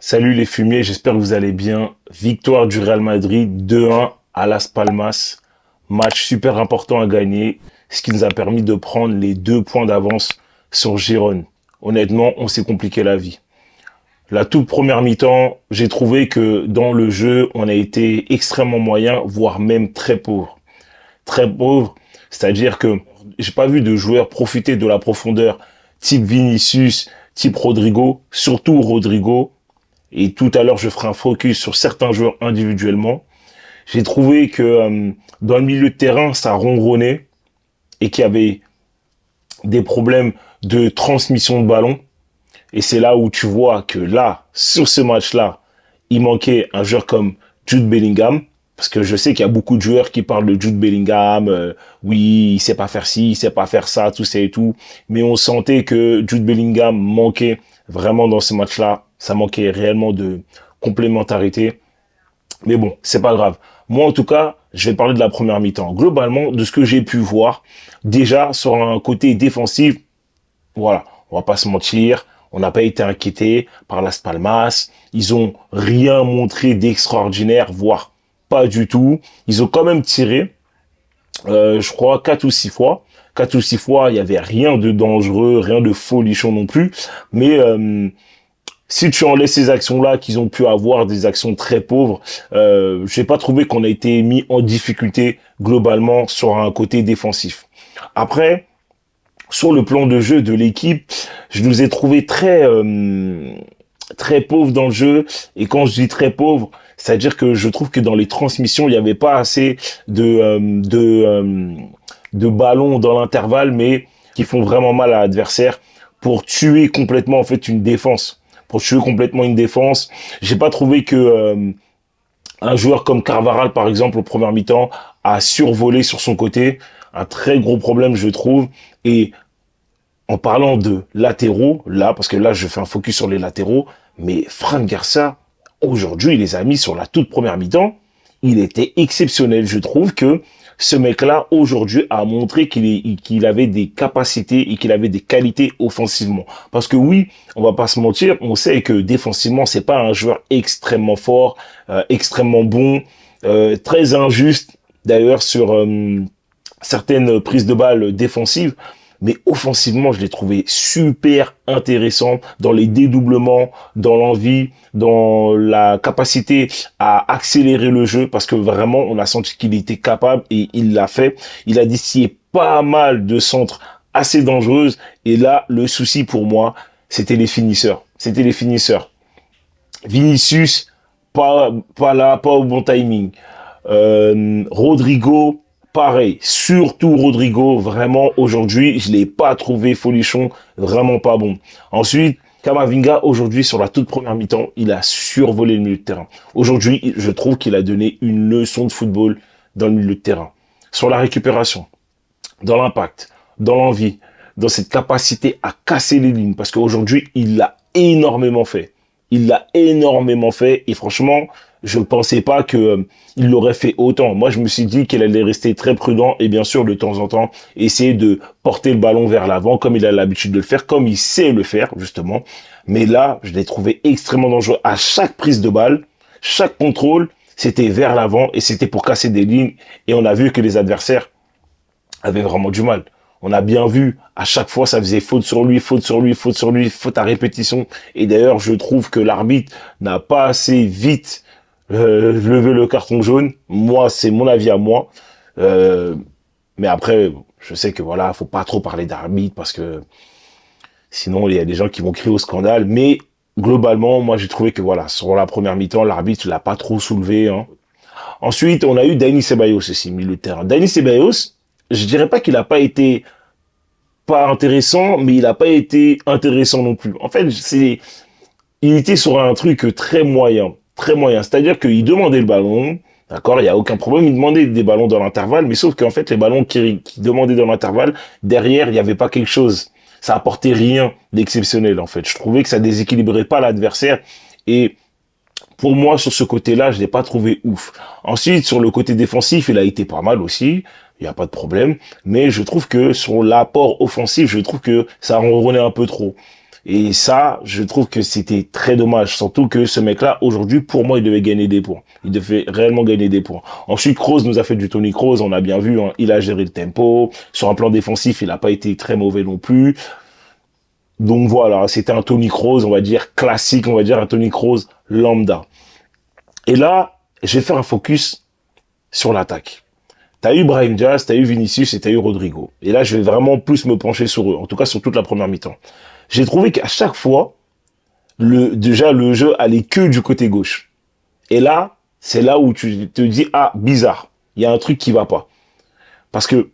Salut les fumiers, j'espère que vous allez bien. Victoire du Real Madrid 2-1 à Las Palmas. Match super important à gagner, ce qui nous a permis de prendre les 2 points d'avance sur Girone. Honnêtement, on s'est compliqué la vie. La toute première mi-temps, j'ai trouvé que dans le jeu, on a été extrêmement moyen, voire même très pauvre. Très pauvre, c'est-à-dire que j'ai pas vu de joueurs profiter de la profondeur type Vinicius, type Rodrigo, surtout Rodrigo. Et tout à l'heure, je ferai un focus sur certains joueurs individuellement. J'ai trouvé que dans le milieu de terrain, ça ronronnait et qu'il y avait des problèmes de transmission de ballon. Et c'est là où tu vois que là, sur ce match-là, il manquait un joueur comme Jude Bellingham. Parce que je sais qu'il y a beaucoup de joueurs qui parlent de Jude Bellingham. Oui, il sait pas faire ci, il sait pas faire ça, tout ça et tout. Mais on sentait que Jude Bellingham manquait vraiment dans ce match-là. Ça manquait réellement de complémentarité. Mais bon, c'est pas grave. Moi, en tout cas, je vais parler de la première mi-temps. Globalement, de ce que j'ai pu voir, déjà, sur un côté défensif, voilà, on va pas se mentir, on n'a pas été inquiété par Las Palmas. Ils ont rien montré d'extraordinaire, voire pas du tout. Ils ont quand même tiré, je crois, 4 ou 6 fois. 4 ou 6 fois, il y avait rien de dangereux, rien de folichon non plus. Mais si tu enlèves ces actions-là qu'ils ont pu avoir, des actions très pauvres, j'ai pas trouvé qu'on a été mis en difficulté globalement sur un côté défensif. Après, sur le plan de jeu de l'équipe, je nous ai trouvé très pauvres dans le jeu. Et quand je dis très pauvres, c'est-à-dire que je trouve que dans les transmissions, il n'y avait pas assez de ballons dans l'intervalle, mais qui font vraiment mal à l'adversaire pour tuer complètement en fait une défense. Pour tuer complètement une défense, j'ai pas trouvé que un joueur comme Carvajal, par exemple, au premier mi-temps, a survolé sur son côté. Un très gros problème, je trouve. Et en parlant de latéraux, là, parce que là, je fais un focus sur les latéraux, mais Fran Garcia, aujourd'hui, les amis, sur la toute première mi-temps, il était exceptionnel. Je trouve que ce mec-là, aujourd'hui, a montré qu'il avait des capacités et qu'il avait des qualités offensivement. Parce que oui, on va pas se mentir, on sait que défensivement, c'est pas un joueur extrêmement fort, extrêmement bon, très injuste, d'ailleurs, sur certaines prises de balles défensives. Mais offensivement, je l'ai trouvé super intéressant dans les dédoublements, dans l'envie, dans la capacité à accélérer le jeu, parce que vraiment, on a senti qu'il était capable et il l'a fait. Il a distillé pas mal de centres assez dangereuses. Et là, le souci pour moi, c'était les finisseurs. C'était les finisseurs. Vinicius, pas là, pas au bon timing. Rodrigo, pareil, surtout Rodrigo, vraiment, aujourd'hui, je l'ai pas trouvé folichon, vraiment pas bon. Ensuite, Camavinga, aujourd'hui, sur la toute première mi-temps, il a survolé le milieu de terrain. Aujourd'hui, je trouve qu'il a donné une leçon de football dans le milieu de terrain. Sur la récupération, dans l'impact, dans l'envie, dans cette capacité à casser les lignes, parce qu'aujourd'hui, il l'a énormément fait. Il l'a énormément fait, et franchement, je pensais pas que il l'aurait fait autant. Moi, je me suis dit qu'il allait rester très prudent et bien sûr, de temps en temps, essayer de porter le ballon vers l'avant, comme il a l'habitude de le faire, comme il sait le faire, justement. Mais là, je l'ai trouvé extrêmement dangereux. À chaque prise de balle, chaque contrôle, c'était vers l'avant et c'était pour casser des lignes. Et on a vu que les adversaires avaient vraiment du mal. On a bien vu, à chaque fois, ça faisait faute sur lui, faute sur lui, faute sur lui, faute à répétition. Et d'ailleurs, je trouve que l'arbitre n'a pas assez vite levé le carton jaune. Moi, c'est mon avis à moi. Mais après, je sais que voilà, faut pas trop parler d'arbitre parce que sinon, il y a des gens qui vont crier au scandale. Mais globalement, moi, j'ai trouvé que voilà, sur la première mi-temps, l'arbitre l'a pas trop soulevé. Hein. Ensuite, on a eu Dani Ceballos aussi, milieu de terrain. Dani Ceballos, je dirais pas qu'il a pas été pas intéressant, mais il a pas été intéressant non plus. En fait, il était sur un truc très moyen. Très moyen. C'est-à-dire qu'il demandait le ballon, d'accord, il n'y a aucun problème, il demandait des ballons dans l'intervalle, mais sauf qu'en fait, les ballons qui demandaient dans l'intervalle, derrière, il n'y avait pas quelque chose. Ça apportait rien d'exceptionnel, en fait. Je trouvais que ça déséquilibrait pas l'adversaire. Et pour moi, sur ce côté-là, je l'ai pas trouvé ouf. Ensuite, sur le côté défensif, il a été pas mal aussi. Il n'y a pas de problème. Mais je trouve que sur l'apport offensif, je trouve que ça ronronnait un peu trop. Et ça, je trouve que c'était très dommage. Surtout que ce mec-là, aujourd'hui, pour moi, il devait gagner des points. Il devait réellement gagner des points. Ensuite, Kroos nous a fait du Toni Kroos, on a bien vu, hein, il a géré le tempo. Sur un plan défensif, il n'a pas été très mauvais non plus. Donc voilà, c'était un Toni Kroos, on va dire classique, on va dire un Toni Kroos lambda. Et là, je vais faire un focus sur l'attaque. T'as eu Brahim Diaz, t'as eu Vinicius et t'as eu Rodrigo. Et là, je vais vraiment plus me pencher sur eux, en tout cas sur toute la première mi-temps. J'ai trouvé qu'à chaque fois, déjà le jeu allait que du côté gauche. Et là, c'est là où tu te dis, ah, bizarre, il y a un truc qui va pas. Parce que,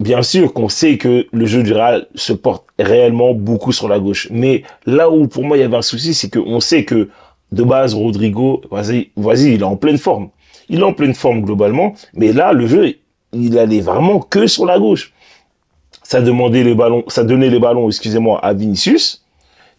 bien sûr qu'on sait que le jeu du Real se porte réellement beaucoup sur la gauche. Mais là où pour moi il y avait un souci, c'est qu'on sait que de base, Rodrigo, vas-y, il est en pleine forme. Il est en pleine forme globalement, mais là, le jeu, il allait vraiment que sur la gauche. Ça donnait les ballons, excusez-moi, à Vinicius.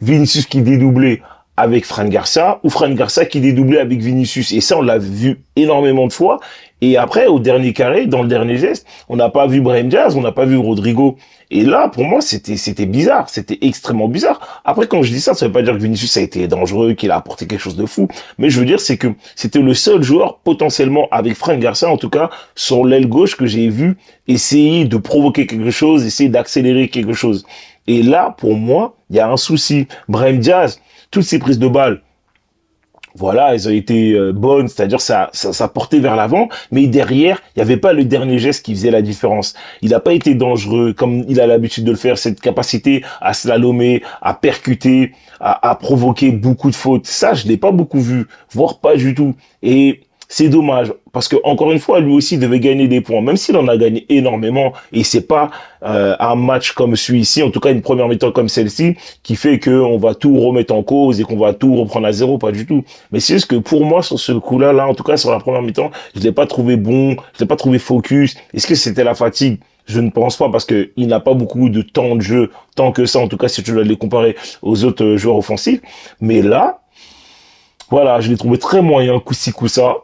Vinicius qui dédoublait avec Fran Garcia, ou Fran Garcia qui dédoublait avec Vinicius. Et ça, on l'a vu énormément de fois. Et après, au dernier carré, dans le dernier geste, on n'a pas vu Brahim Diaz, on n'a pas vu Rodrigo. Et là, pour moi, c'était bizarre. C'était extrêmement bizarre. Après, quand je dis ça, ça veut pas dire que Vinicius a été dangereux, qu'il a apporté quelque chose de fou. Mais je veux dire, c'est que c'était le seul joueur, potentiellement, avec Fran Garcia, en tout cas, sur l'aile gauche, que j'ai vu essayer de provoquer quelque chose, essayer d'accélérer quelque chose. Et là, pour moi, il y a un souci. Brahim Diaz, toutes ces prises de balles, voilà, elles ont été bonnes, c'est-à-dire ça portait vers l'avant, mais derrière, il n'y avait pas le dernier geste qui faisait la différence. Il n'a pas été dangereux comme il a l'habitude de le faire, cette capacité à slalomer, à percuter, à provoquer beaucoup de fautes. Ça, je l'ai pas beaucoup vu, voire pas du tout. Et c'est dommage, parce que encore une fois, lui aussi devait gagner des points, même s'il en a gagné énormément, et c'est pas un match comme celui-ci, en tout cas une première mi-temps comme celle-ci, qui fait qu'on va tout remettre en cause et qu'on va tout reprendre à zéro, pas du tout. Mais c'est juste que pour moi, sur ce coup-là, en tout cas sur la première mi-temps, je l'ai pas trouvé bon, je l'ai pas trouvé focus. Est-ce que c'était la fatigue? Je ne pense pas, parce que il n'a pas beaucoup de temps de jeu, tant que ça, en tout cas si tu dois les comparer aux autres joueurs offensifs. Mais là, voilà, je l'ai trouvé très moyen, coup-ci, coup-ça.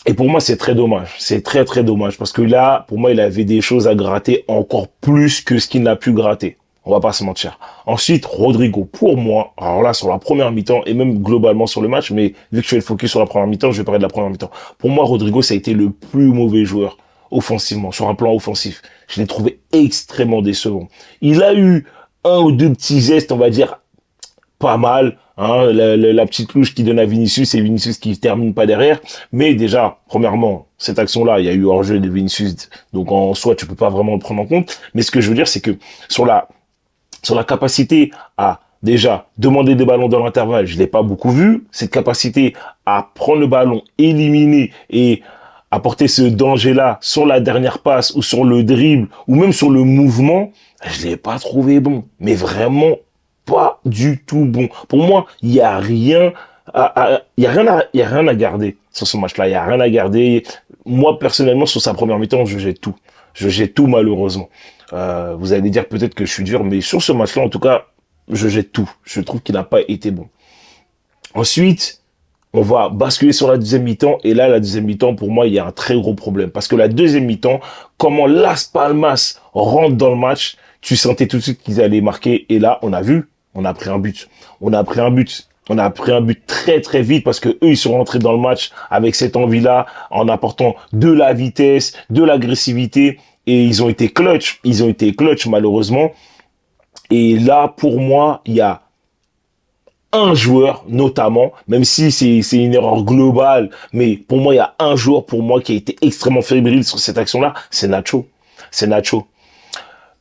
Et pour moi, c'est très dommage. C'est très, très dommage. Parce que là, pour moi, il avait des choses à gratter encore plus que ce qu'il n'a pu gratter. On va pas se mentir. Ensuite, Rodrigo, pour moi, alors là, sur la première mi-temps, et même globalement sur le match, mais vu que je fais le focus sur la première mi-temps, je vais parler de la première mi-temps. Pour moi, Rodrigo, ça a été le plus mauvais joueur offensivement, sur un plan offensif. Je l'ai trouvé extrêmement décevant. Il a eu un ou deux petits gestes, on va dire, pas mal, hein, la petite louche qui donne à Vinicius et Vinicius qui termine pas derrière. Mais déjà, premièrement, cette action-là, il y a eu hors-jeu de Vinicius, donc en soi, tu peux pas vraiment le prendre en compte. Mais ce que je veux dire, c'est que sur la capacité à déjà demander des ballons dans l'intervalle, je l'ai pas beaucoup vu. Cette capacité à prendre le ballon, éliminer et apporter ce danger-là sur la dernière passe ou sur le dribble ou même sur le mouvement, je l'ai pas trouvé bon. Mais vraiment pas du tout bon. Pour moi, il y a rien il y a rien à garder sur ce match-là. Il y a rien à garder. Moi, personnellement, sur sa première mi-temps, je jette tout. Je jette tout, malheureusement. Vous allez dire peut-être que je suis dur, mais sur ce match-là, en tout cas, je jette tout. Je trouve qu'il n'a pas été bon. Ensuite, on va basculer sur la deuxième mi-temps. Et là, la deuxième mi-temps, pour moi, il y a un très gros problème. Parce que la deuxième mi-temps, comment Las Palmas rentre dans le match, tu sentais tout de suite qu'ils allaient marquer. Et là, on a vu, on a pris un but. On a pris un but. On a pris un but très très vite parce que eux ils sont rentrés dans le match avec cette envie-là, en apportant de la vitesse, de l'agressivité, et ils ont été clutch. Ils ont été clutch malheureusement. Et là, pour moi, il y a un joueur notamment, même si c'est une erreur globale, mais pour moi, il y a un joueur pour moi qui a été extrêmement fébrile sur cette action-là, c'est Nacho. C'est Nacho.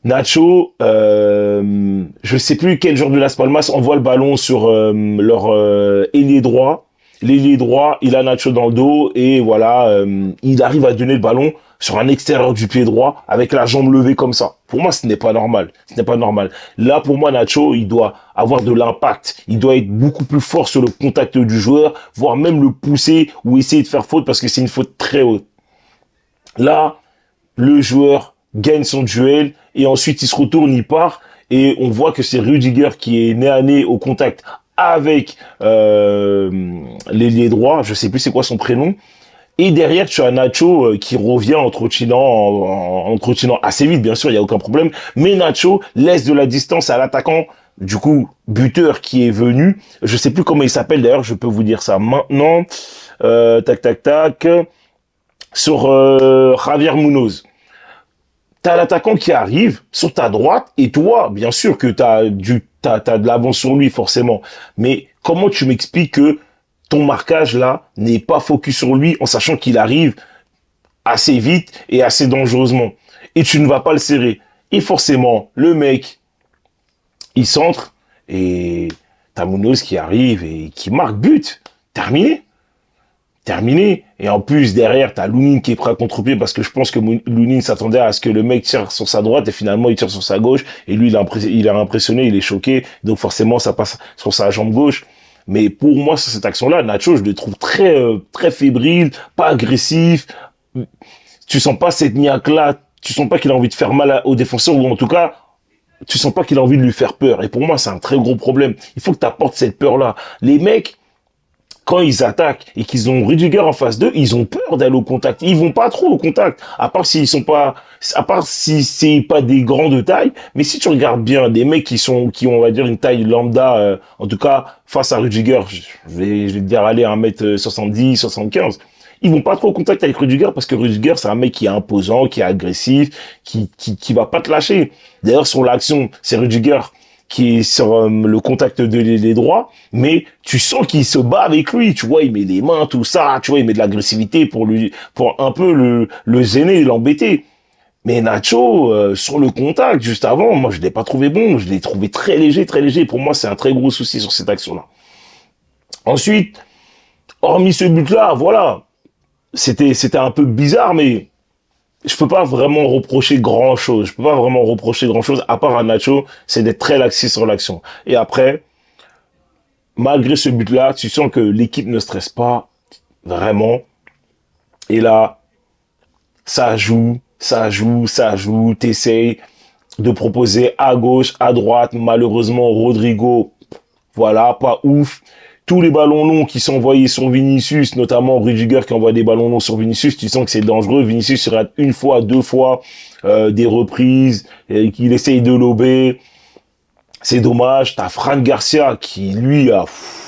Nacho, je sais plus quel joueur de Las Palmas envoie le ballon sur leur ailier droit. L'ailier droit, il a Nacho dans le dos et voilà, il arrive à donner le ballon sur un extérieur du pied droit avec la jambe levée comme ça. Pour moi, ce n'est pas normal. Ce n'est pas normal. Là, pour moi, Nacho, il doit avoir de l'impact. Il doit être beaucoup plus fort sur le contact du joueur, voire même le pousser ou essayer de faire faute parce que c'est une faute très haute. Là, le joueur gagne son duel et ensuite il se retourne, il part et on voit que c'est Rudiger qui est nez à nez au contact avec l'ailier droit, je sais plus c'est quoi son prénom, et derrière tu as Nacho qui revient en trottinant assez vite, bien sûr il y a aucun problème, mais Nacho laisse de la distance à l'attaquant du coup, buteur qui est venu, je sais plus comment il s'appelle d'ailleurs, je peux vous dire ça maintenant, tac, tac, tac, sur Javier Munoz. T'as l'attaquant qui arrive sur ta droite et toi, bien sûr que t'as de l'avance sur lui forcément. Mais comment tu m'expliques que ton marquage là n'est pas focus sur lui en sachant qu'il arrive assez vite et assez dangereusement et tu ne vas pas le serrer. Et forcément, le mec, il centre et t'as Munoz qui arrive et qui marque but. Terminé. Terminé. Et en plus, derrière, t'as Lounine qui est prêt à contre-pied parce que je pense que Lounine s'attendait à ce que le mec tire sur sa droite et finalement il tire sur sa gauche et lui il est impressionné, il est choqué, donc forcément ça passe sur sa jambe gauche. Mais pour moi, sur cette action-là, Nacho, je le trouve très fébrile, pas agressif. Tu sens pas cette niaque-là, tu sens pas qu'il a envie de faire mal au défenseur ou en tout cas, tu sens pas qu'il a envie de lui faire peur. Et pour moi, c'est un très gros problème. Il faut que tu apportes cette peur-là. Les mecs, quand ils attaquent et qu'ils ont Rudiger en face d'eux, ils ont peur d'aller au contact. Ils vont pas trop au contact. À part si c'est pas des grands de taille. Mais si tu regardes bien des mecs qui ont, on va dire, une taille lambda, en tout cas, face à Rudiger, je vais te dire aller à 1m70, 75. Ils vont pas trop au contact avec Rudiger parce que Rudiger, c'est un mec qui est imposant, qui est agressif, qui va pas te lâcher. D'ailleurs, sur l'action, c'est Rudiger qui est sur le contact de l'ailier droit, mais tu sens qu'il se bat avec lui, tu vois, il met les mains, tout ça, tu vois, il met de l'agressivité pour un peu le gêner, l'embêter. Mais Nacho, sur le contact, juste avant, moi, je l'ai pas trouvé bon, je l'ai trouvé très léger, très léger. Pour moi, c'est un très gros souci sur cette action-là. Ensuite, hormis ce but-là, voilà, c'était un peu bizarre, mais je peux pas vraiment reprocher grand chose. Je peux pas vraiment reprocher grand chose, à part à Nacho, c'est d'être très laxiste sur l'action. Et après, malgré ce but-là, tu sens que l'équipe ne stresse pas vraiment. Et là, t'essayes de proposer à gauche, à droite. Malheureusement, Rodrigo, voilà, pas ouf. Tous les ballons longs qui sont envoyés sur Vinicius, notamment Rudiger qui envoie des ballons longs sur Vinicius, tu sens que c'est dangereux. Vinicius rate une fois, deux fois des reprises, qu'il essaye de lober. C'est dommage. T'as Fran Garcia qui, lui,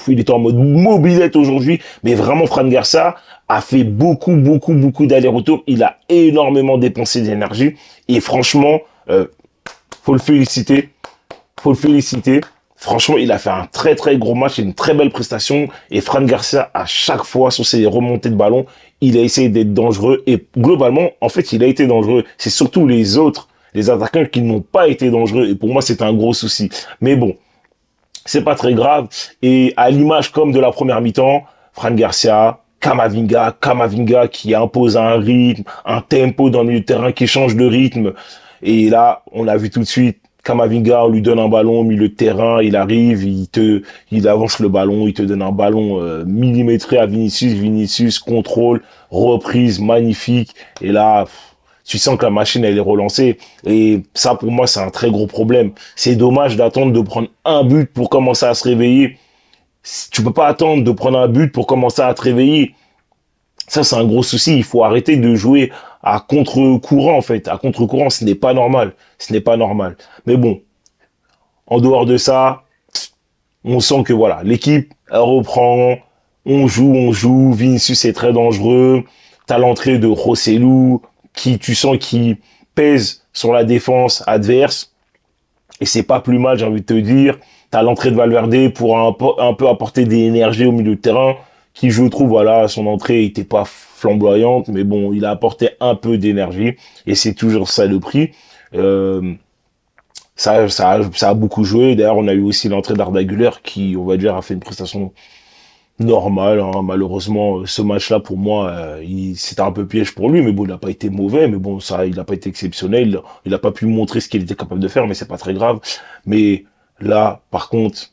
il est en mode mobilette aujourd'hui, mais vraiment Fran Garcia a fait beaucoup d'allers-retours. Il a énormément dépensé d'énergie et franchement, faut le féliciter. Faut le féliciter. Franchement, il a fait un très gros match et une très belle prestation. Et Fran Garcia, à chaque fois, sur ses remontées de ballon, il a essayé d'être dangereux. Et globalement, en fait, il a été dangereux. C'est surtout les autres, les attaquants qui n'ont pas été dangereux. Et pour moi, c'est un gros souci. Mais bon, c'est pas très grave. Et à l'image comme de la première mi-temps, Fran Garcia, Camavinga qui impose un rythme, un tempo dans le milieu de terrain qui change de rythme. Et là, on l'a vu tout de suite. Camavinga, on lui donne un ballon au milieu de terrain, il arrive, il avance le ballon, il te donne un ballon millimétré à Vinicius, contrôle, reprise, magnifique. Et là, tu sens que la machine, elle est relancée. Et ça, pour moi, c'est un très gros problème. C'est dommage d'attendre de prendre un but pour commencer à se réveiller. Tu peux pas attendre de prendre un but pour commencer à te réveiller. Ça, c'est un gros souci. Il faut arrêter de jouer à contre-courant, en fait. À contre-courant, ce n'est pas normal. Ce n'est pas normal. Mais bon, en dehors de ça, on sent que voilà, l'équipe, elle reprend. On joue. Vinicius est très dangereux. T'as l'entrée de Rossellou, tu sens qui pèse sur la défense adverse. Et c'est pas plus mal, j'ai envie de te dire. T'as l'entrée de Valverde pour un peu apporter des énergies au milieu de terrain, qui, je trouve, voilà, son entrée était pas flamboyante, mais bon, il a apporté un peu d'énergie, et c'est toujours ça le prix. Ça a beaucoup joué. D'ailleurs, on a eu aussi l'entrée d'Arda Güler, qui, on va dire, a fait une prestation normale, hein. Malheureusement, ce match-là, pour moi, c'était un peu piège pour lui, mais bon, il n'a pas été mauvais, mais bon, ça, il n'a pas été exceptionnel, il n'a pas pu montrer ce qu'il était capable de faire, mais c'est pas très grave. Mais là, par contre,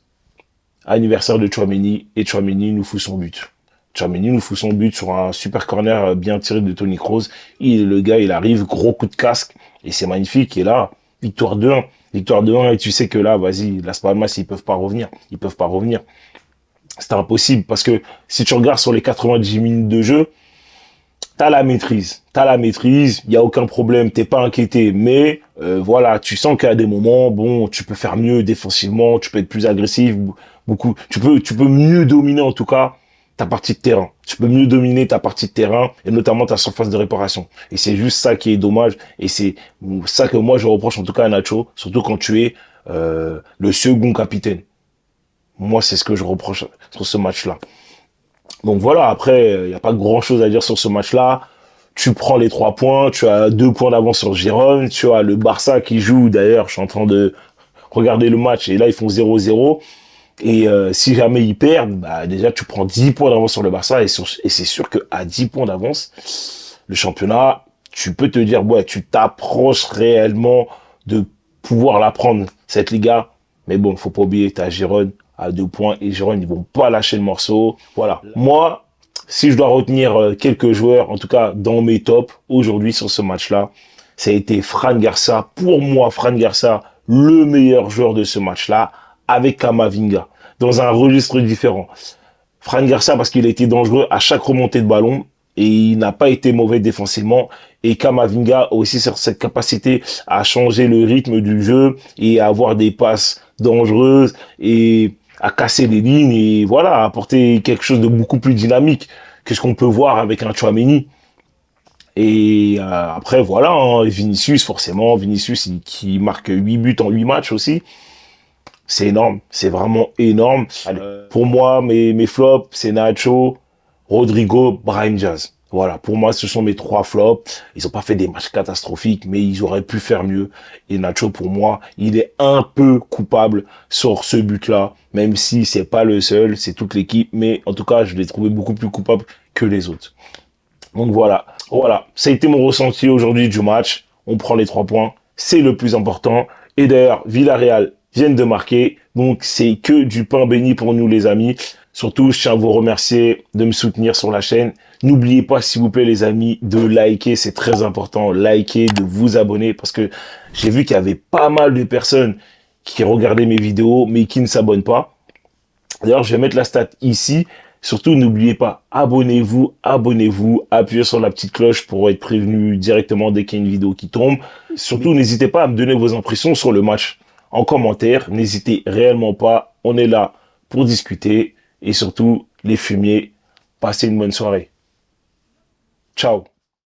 anniversaire de Tchouaméni, et Tchouaméni nous fout son but. Tchouaméni nous fout son but sur un super corner bien tiré de Toni Kroos. Le gars, il arrive, gros coup de casque, et c'est magnifique. Et là, victoire 2-1. Victoire 2-1, et tu sais que là, vas-y, Las Palmas, ils peuvent pas revenir. Ils peuvent pas revenir. C'est impossible, parce que si tu regardes sur les 90 minutes de jeu, t'as la maîtrise. T'as la maîtrise, il n'y a aucun problème, t'es pas inquiété. Mais voilà, tu sens qu'à des moments, bon, tu peux faire mieux défensivement, tu peux être plus agressif, beaucoup. Tu peux mieux dominer en tout cas ta partie de terrain. Tu peux mieux dominer ta partie de terrain et notamment ta surface de réparation. Et c'est juste ça qui est dommage. Et c'est ça que moi je reproche en tout cas à Nacho, surtout quand tu es le second capitaine. Moi, c'est ce que je reproche sur ce match-là. Donc voilà, après, il n'y a pas grand-chose à dire sur ce match-là. Tu prends les 3 points, tu as 2 points d'avance sur Girone, tu as le Barça qui joue, d'ailleurs, je suis en train de regarder le match, et là, ils font 0-0. Et si jamais ils perdent, bah, déjà, tu prends 10 points d'avance sur le Barça, et c'est sûr qu'à 10 points d'avance, le championnat, tu peux te dire, ouais, tu t'approches réellement de pouvoir la prendre, cette Liga. Mais bon, faut pas oublier, t'as Girone à 2 points, et Girone, ils vont pas lâcher le morceau. Voilà. Moi, si je dois retenir quelques joueurs, en tout cas dans mes tops aujourd'hui sur ce match-là, ça a été Fran Garça. Pour moi, Fran Garça, le meilleur joueur de ce match-là, avec Camavinga, dans un registre différent. Fran Garça, parce qu'il a été dangereux à chaque remontée de ballon, et il n'a pas été mauvais défensivement. Et Camavinga a aussi cette capacité à changer le rythme du jeu et à avoir des passes dangereuses et à casser les lignes et voilà, à apporter quelque chose de beaucoup plus dynamique que ce qu'on peut voir avec un Tchouaméni. Et après, voilà, hein, Vinicius, forcément, Vinicius qui marque 8 buts en 8 matchs aussi. C'est énorme, c'est vraiment énorme. Allez, pour moi, mes flops, c'est Nacho, Rodrigo, Brahim Diaz. Voilà, pour moi, ce sont mes 3 flops. Ils n'ont pas fait des matchs catastrophiques, mais ils auraient pu faire mieux. Et Nacho, pour moi, il est un peu coupable sur ce but-là, même si c'est pas le seul, c'est toute l'équipe. Mais en tout cas, je l'ai trouvé beaucoup plus coupable que les autres. Donc voilà, ça a été mon ressenti aujourd'hui du match. On prend les 3 points, c'est le plus important. Et d'ailleurs, Villarreal viennent de marquer, donc c'est que du pain béni pour nous les amis. Surtout, je tiens à vous remercier de me soutenir sur la chaîne. N'oubliez pas, s'il vous plaît les amis, de liker, c'est très important. Liker, de vous abonner, parce que j'ai vu qu'il y avait pas mal de personnes qui regardaient mes vidéos, mais qui ne s'abonnent pas. D'ailleurs, je vais mettre la stat ici. Surtout, n'oubliez pas, abonnez-vous, appuyez sur la petite cloche pour être prévenu directement dès qu'il y a une vidéo qui tombe. Surtout, n'hésitez pas à me donner vos impressions sur le match en commentaire. N'hésitez réellement pas, on est là pour discuter. Et surtout, les fumiers, passez une bonne soirée. Ciao.